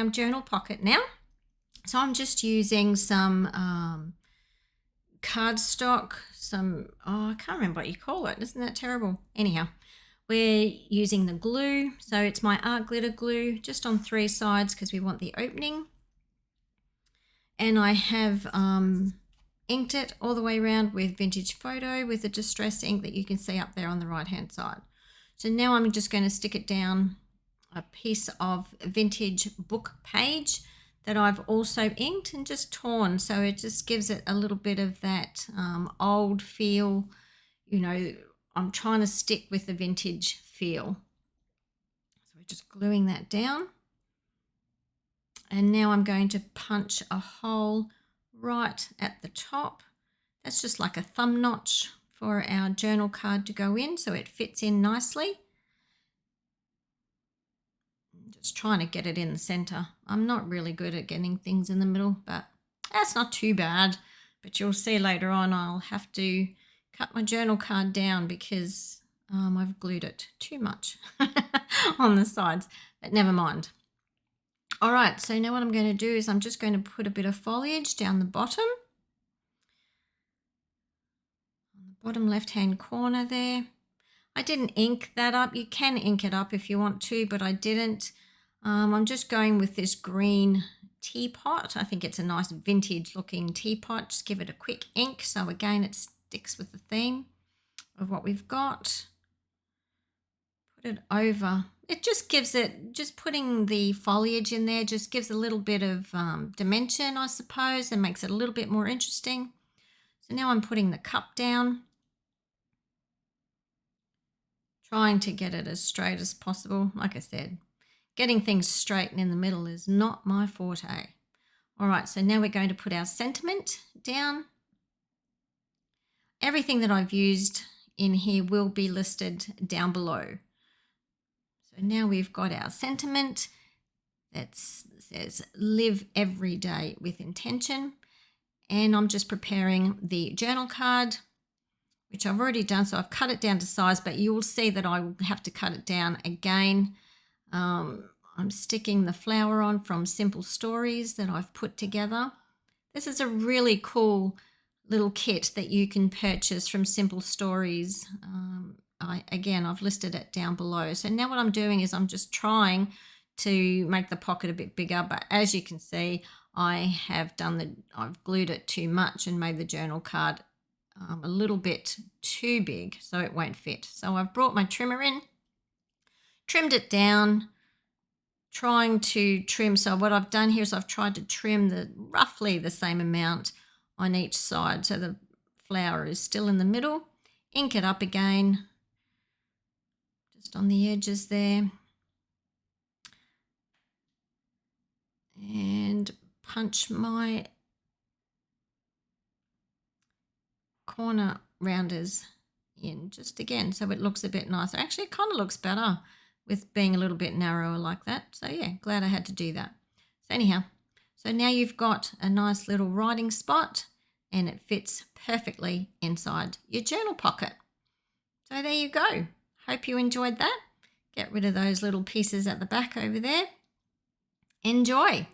our journal pocket now. So I'm just using some cardstock, I can't remember what you call it. Isn't that terrible? Anyhow, we're using the glue. So it's my art glitter glue just on 3 sides because we want the opening. And I have inked it all the way around with Vintage Photo with the distress ink that you can see up there on the right hand side. So now I'm just going to stick it down a piece of vintage book page that I've also inked and just torn, so it just gives it a little bit of that old feel. You know, I'm trying to stick with the vintage feel. So we're just gluing that down. And now I'm going to punch a hole right at the top. That's just like a thumb notch for our journal card to go in, so it fits in nicely. Just trying to get it in the center. I'm not really good at getting things in the middle, but that's not too bad. But you'll see later on I'll have to cut my journal card down because I've glued it too much on the sides, but never mind. All right, so now what I'm going to do is I'm just going to put a bit of foliage down the bottom. On the bottom left-hand corner there. I didn't ink that up. You can ink it up if you want to, but I didn't. I'm just going with this green teapot. I think it's a nice vintage looking teapot. Just give it a quick ink. So again, it sticks with the theme of what we've got. Put it over. It just gives it, just putting the foliage in there just gives a little bit of dimension, I suppose, and makes it a little bit more interesting. So now I'm putting the cup down. Trying to get it as straight as possible. Like I said, getting things straight and in the middle is not my forte. All right, so now we're going to put our sentiment down. Everything that I've used in here will be listed down below. So now we've got our sentiment that says live every day with intention. And I'm just preparing the journal card, which I've already done. So I've cut it down to size, but you will see that I will have to cut it down again. I'm sticking the flower on from Simple Stories that I've put together. This is a really cool little kit that you can purchase from Simple Stories. I've listed it down below. So now what I'm doing is I'm just trying to make the pocket a bit bigger, but as you can see, I've glued it too much and made the journal card a little bit too big, so it won't fit. So I've brought my trimmer in, trimmed it down, trying to trim. So what I've done here is I've tried to trim roughly the same amount on each side, so the flower is still in the middle. Ink it up again, just on the edges there, and punch my corner rounders in just again so it looks a bit nicer. Actually, it kind of looks better with being a little bit narrower like that. So yeah, glad I had to do that. So anyhow, so now you've got a nice little writing spot and it fits perfectly inside your journal pocket. So there you go. Hope you enjoyed that. Get rid of those little pieces at the back over there. Enjoy.